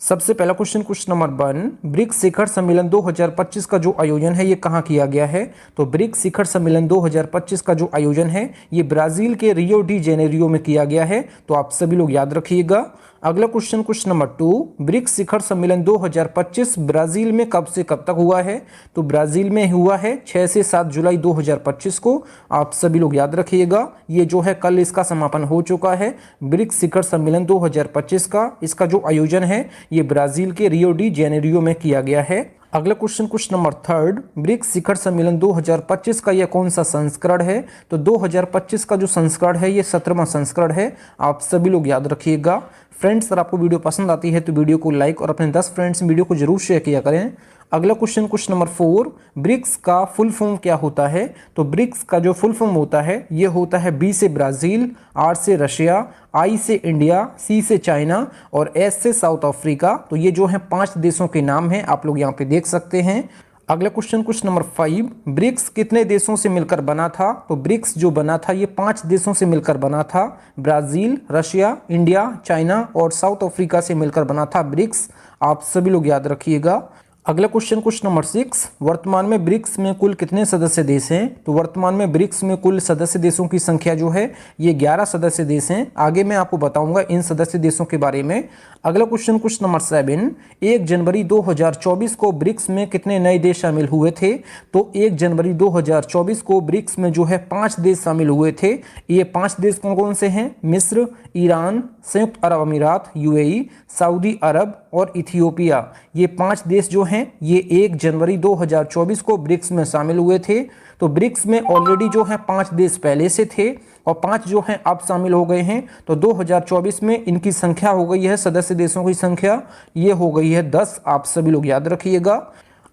सबसे पहला question number 1, BRICS शिखर सम्मेलन 2025 का जो आयोजन है ये कहाँ किया गया है? तो ब्रिक्स शिखर सम्मेलन 2025 का जो आयोजन है ये ब्राजील के रियो डी जेनेरियो में किया गया है, तो आप सभी लोग याद रखिएगा। अगला क्वेश्चन नंबर 2, ब्रिक्स शिखर सम्मेलन 2025 ब्राजील में कब से कब तक हुआ है? तो ब्राजील में हुआ है 6 से 7 जुलाई 2025 को, आप सभी लोग याद रखिएगा। ये जो है कल इसका समापन हो चुका है ब्रिक्स शिखर सम्मेलन 2025 का। इसका जो आयोजन है ये ब्राजील के रियो डी जेनेरियो में किया गया है। अगला क्वेश्चन नंबर 3, ब्रिक्स शिखर सम्मेलन 2025 का यह कौन सा संस्करण है? तो 2025 का जो संस्करण है ये 17वां संस्करण है, आप सभी लोग याद रखिएगा। फ्रेंड्स, अगर आपको वीडियो पसंद आती है तो वीडियो को लाइक और अपने 10 फ्रेंड्स वीडियो को जरूर शेयर किया करें। अगला क्वेश्चन नंबर 4, ब्रिक्स का फुल फॉर्म क्या होता है? तो ब्रिक्स का जो फुल फॉर्म होता है ये होता है बी से ब्राज़ील, आर से रशिया, आई से इंडिया, सी से चाइना और एस से साउथ अफ्रीका। तो ये जो है 5 देशों के नाम हैं, आप लोग यहाँ पे देख सकते हैं। अगला क्वेश्चन नंबर 5, ब्रिक्स कितने देशों से मिलकर बना था? तो ब्रिक्स जो बना था ये 5 देशों से मिलकर बना था। ब्राज़ील, रशिया, इंडिया, चाइना और साउथ अफ्रीका से मिलकर बना था ब्रिक्स, आप सभी लोग याद रखिएगा। अगला क्वेश्चन नंबर 6, वर्तमान में ब्रिक्स में कुल कितने सदस्य देश हैं? तो वर्तमान में ब्रिक्स में कुल सदस्य देशों की संख्या जो है ये 11 सदस्य देश हैं। आगे मैं आपको बताऊंगा इन सदस्य देशों के बारे में। अगला क्वेश्चन नंबर 7, 1 जनवरी 2024 को ब्रिक्स में कितने नए देश शामिल हुए थे? तो 1 जनवरी 2024 को ब्रिक्स में जो है 5 देश शामिल हुए थे। ये 5 देश कौन कौन से हैं? मिस्र, ईरान, संयुक्त अरब अमीरात यूएई, सऊदी अरब और इथियोपिया। ये 5 देश जो हैं ये 1 जनवरी 2024 को ब्रिक्स में शामिल हुए थे। तो ब्रिक्स में ऑलरेडी जो है 5 देश पहले से थे और 5 जो हैं अब शामिल हो गए हैं। तो 2024 में इनकी संख्या हो गई है, सदस्य देशों की संख्या ये हो गई है 10, आप सभी लोग याद रखिएगा।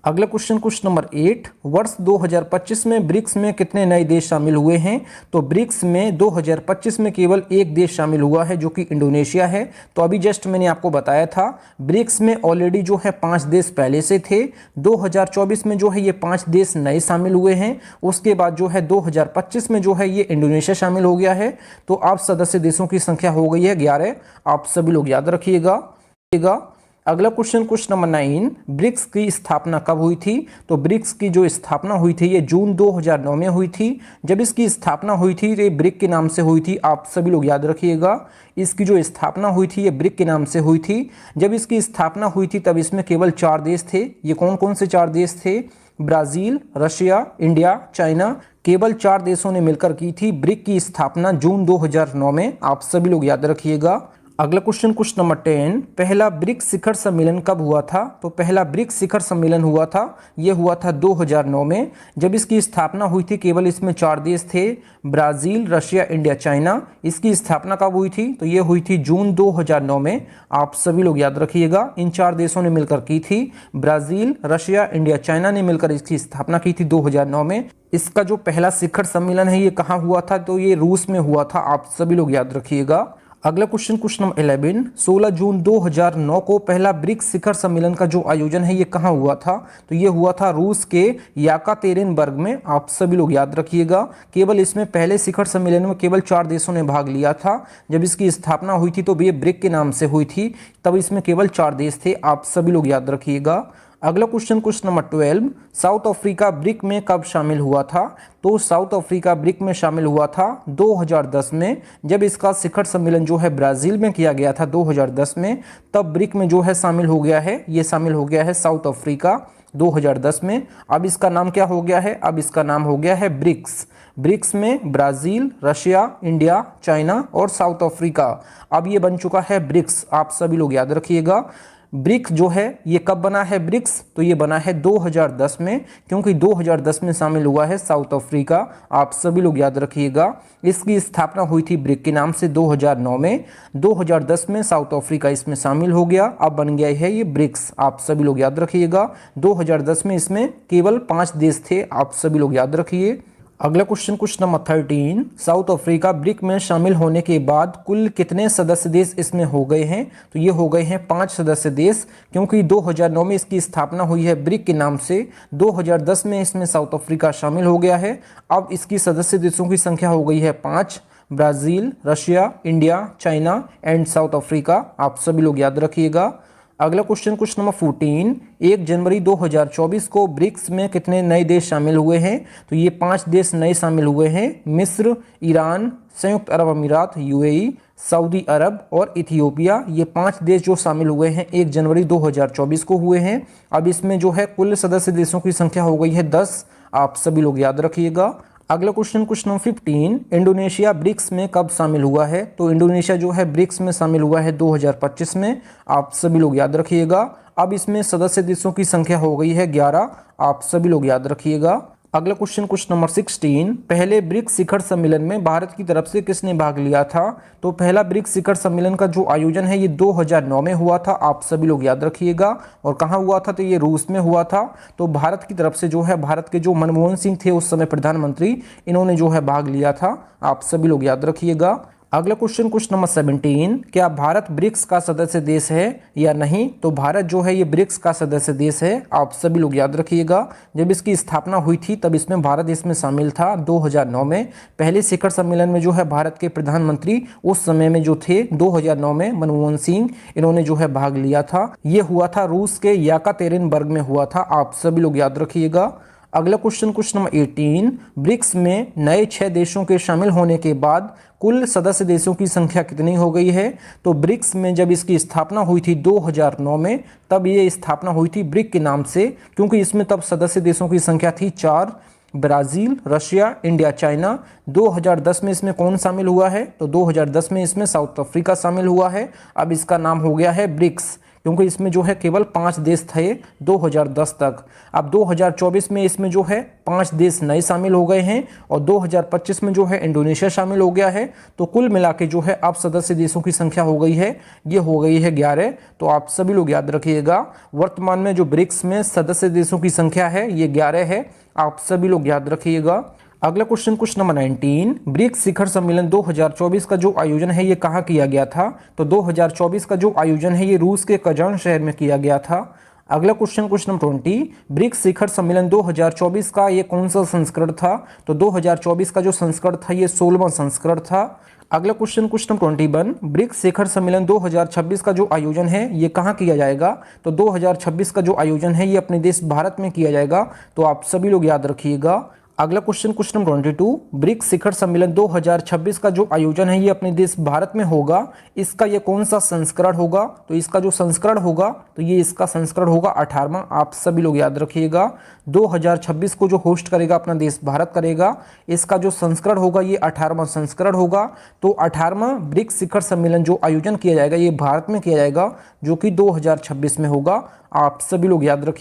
अगला क्वेश्चन नंबर 8, वर्ष 2025 में ब्रिक्स में कितने नए देश शामिल हुए हैं? तो ब्रिक्स में 2025 में केवल एक देश शामिल हुआ है जो कि इंडोनेशिया है। तो अभी जस्ट मैंने आपको बताया था ब्रिक्स में ऑलरेडी जो है 5 देश पहले से थे। 2024 में जो है ये 5 देश नए शामिल हुए हैं। उसके बाद जो है 2025 में जो है ये इंडोनेशिया शामिल हो गया है। तो आप सदस्य देशों की संख्या हो गई है 11, आप सभी लोग याद रखिएगा। अगला क्वेश्चन नंबर 9, ब्रिक्स की स्थापना कब हुई थी? तो ब्रिक्स की जो स्थापना हुई थी ये जून 2009 में हुई थी। जब इसकी स्थापना हुई थी ये ब्रिक के नाम से हुई थी, आप सभी लोग याद रखिएगा। इसकी जो स्थापना हुई थी ये ब्रिक के नाम से हुई थी। जब इसकी स्थापना हुई थी तब इसमें केवल 4 देश थे। ये कौन कौन से 4 देश थे? Brazil, Russia, India, China. केवल 4 देशों ने मिलकर की थी ब्रिक की स्थापना जून 2009 में, आप सभी लोग याद रखिएगा। अगला क्वेश्चन नंबर 10, पहला ब्रिक्स शिखर सम्मेलन कब हुआ था? तो पहला ब्रिक्स शिखर सम्मेलन हुआ था ये हुआ था 2009 में। जब इसकी स्थापना हुई थी केवल इसमें 4 देश थे, ब्राज़ील, रशिया, इंडिया, चाइना। इसकी स्थापना कब हुई थी? तो ये हुई थी जून 2009 में, आप सभी लोग याद रखिएगा। इन 4 देशों ने मिलकर की थी, ब्राज़ील, रशिया, इंडिया, चाइना ने मिलकर इसकी स्थापना की थी 2009 में। इसका जो पहला शिखर सम्मेलन है ये कहाँ हुआ था? तो ये रूस में हुआ था, आप सभी लोग याद रखिएगा। अगला क्वेश्चन नंबर 11, 16 जून 2009 को पहला ब्रिक्स शिखर सम्मेलन का जो आयोजन है ये कहाँ हुआ था? तो ये हुआ था रूस के याकातेरिनबर्ग में, आप सभी लोग याद रखिएगा। केवल इसमें पहले शिखर सम्मेलन में केवल 4 देशों ने भाग लिया था। जब इसकी स्थापना हुई थी तो ये ब्रिक के नाम से हुई थी, तब इसमें केवल 4 देश थे, आप सभी लोग याद रखिएगा। अगला question number 12, south Africa brick में कब शामिल हुआ था? तो साउथ अफ्रीका ब्रिक में शामिल हुआ था 2010 में। जब इसका शिखर सम्मेलन जो है ब्राज़ील में किया गया था 2010 में, तब ब्रिक में जो है शामिल हो गया है, ये शामिल हो गया है साउथ अफ्रीका 2010 में। अब इसका नाम क्या हो गया है? अब इसका नाम हो गया है ब्रिक्स। ब्रिक्स में ब्राज़ील, रशिया, इंडिया, चाइना और साउथ अफ्रीका, अब ये बन चुका है ब्रिक्स, आप सभी लोग याद रखिएगा। ब्रिक्स जो है ये कब बना है ब्रिक्स? तो ये बना है 2010 में, क्योंकि 2010 में शामिल हुआ है साउथ अफ्रीका, आप सभी लोग याद रखिएगा। इसकी स्थापना हुई थी ब्रिक के नाम से 2009 में। 2010 में साउथ अफ्रीका इसमें शामिल हो गया, अब बन गया है ये ब्रिक्स, आप सभी लोग याद रखिएगा। 2010 में इसमें केवल 5 देश थे, आप सभी लोग याद रखिए। अगला question number 13, south Africa brick में शामिल होने के बाद कुल कितने सदस्य देश इसमें हो गए हैं? तो ये हो गए हैं 5 सदस्य देश, क्योंकि 2009 में इसकी स्थापना हुई है ब्रिक के नाम से। 2010 में इसमें साउथ अफ्रीका शामिल हो गया है। अब इसकी सदस्य देशों की संख्या हो गई है 5, Brazil, Russia, India, China and south Africa, आप सभी लोग याद रखिएगा। अगला क्वेश्चन नंबर 14, 1 जनवरी 2024 को ब्रिक्स में कितने नए देश शामिल हुए हैं? तो ये 5 देश नए शामिल हुए हैं, मिस्र, ईरान, संयुक्त अरब अमीरात यूएई, सऊदी अरब और इथियोपिया। ये 5 देश जो शामिल हुए हैं 1 जनवरी 2024 को हुए हैं। अब इसमें जो है कुल सदस्य देशों की संख्या हो गई है 10, आप सभी लोग याद रखिएगा। अगला क्वेश्चन नंबर 15, इंडोनेशिया ब्रिक्स में कब शामिल हुआ है? तो इंडोनेशिया जो है ब्रिक्स में शामिल हुआ है 2025 में, आप सभी लोग याद रखिएगा। अब इसमें सदस्य देशों की संख्या हो गई है 11, आप सभी लोग याद रखिएगा। अगला क्वेश्चन नंबर 16, पहले ब्रिक्स शिखर सम्मेलन में भारत की तरफ से किसने भाग लिया था? तो पहला ब्रिक्स शिखर सम्मेलन का जो आयोजन है ये 2009 में हुआ था, आप सभी लोग याद रखिएगा। और कहाँ हुआ था? तो ये रूस में हुआ था। तो भारत की तरफ से जो है, भारत के जो मनमोहन सिंह थे उस समय प्रधानमंत्री, इन्होंने जो है भाग लिया था, आप सभी लोग याद रखिएगा। अगला क्वेश्चन नंबर 17, क्या भारत ब्रिक्स का सदस्य देश है या नहीं? तो भारत जो है ये ब्रिक्स का सदस्य देश है, आप सभी लोग याद रखिएगा। जब इसकी स्थापना हुई थी तब इसमें भारत इसमें शामिल था 2009 में। पहले शिखर सम्मेलन में जो है भारत के प्रधानमंत्री उस समय में जो थे 2009 में मनमोहन सिंह, इन्होंने जो है भाग लिया था। ये हुआ था रूस के याकातेरिनबर्ग में हुआ था, आप सभी लोग याद रखिएगा। अगला क्वेश्चन नंबर 18, ब्रिक्स में नए 6 देशों के शामिल होने के बाद कुल सदस्य देशों की संख्या कितनी हो गई है? तो ब्रिक्स में जब इसकी स्थापना हुई थी 2009 में, तब ये स्थापना हुई थी ब्रिक के नाम से, क्योंकि इसमें तब सदस्य देशों की संख्या थी 4, ब्राज़ील, रशिया, इंडिया, चाइना। 2010 में इसमें कौन शामिल हुआ है? तो 2010 में इसमें साउथ अफ्रीका शामिल हुआ है। अब इसका नाम हो गया है ब्रिक्स, क्योंकि इसमें जो है केवल 5 देश थे 2010 तक। अब 2024 में इसमें जो है 5 देश नए शामिल हो गए हैं और 2025 में जो है इंडोनेशिया शामिल हो गया है। तो कुल मिला के जो है अब सदस्य देशों की संख्या हो गई है, ये हो गई है 11। तो आप सभी लोग याद रखिएगा, वर्तमान में जो ब्रिक्स में सदस्य देशों की संख्या है ये 11 है, आप सभी लोग याद रखिएगा। अगला क्वेश्चन नंबर 19, ब्रिक्स शिखर सम्मेलन 2024 का जो आयोजन है ये कहाँ किया गया था? तो 2024 का जो आयोजन है ये रूस के कजान शहर में किया गया था। अगला क्वेश्चन नंबर 20, ब्रिक्स शिखर सम्मेलन 2024 का ये कौन सा संस्करण था? तो 2024 का जो संस्करण था ये 16वां संस्करण था। अगला क्वेश्चन नंबर 21, ब्रिक्स शिखर सम्मेलन 2026 का जो आयोजन है ये कहाँ किया जाएगा? तो 2026 का जो आयोजन है ये अपने देश भारत में किया जाएगा, तो आप सभी लोग याद रखिएगा। अगला क्वेश्चन नंबर 22, ब्रिक्स शिखर सम्मेलन 2026 का जो आयोजन है ये अपने देश भारत में होगा, इसका ये कौन सा संस्करण होगा? तो इसका जो संस्करण होगा तो ये इसका संस्करण होगा 18वां, आप सभी लोग याद रखिएगा। 2026 को जो होस्ट करेगा अपना देश भारत करेगा, इसका जो संस्करण होगा ये 18वां संस्करण होगा। तो 18वां ब्रिक्स शिखर सम्मेलन जो आयोजन किया जाएगा ये भारत में किया जाएगा, जो कि 2026 में होगा, आप सभी लोग याद रखिए।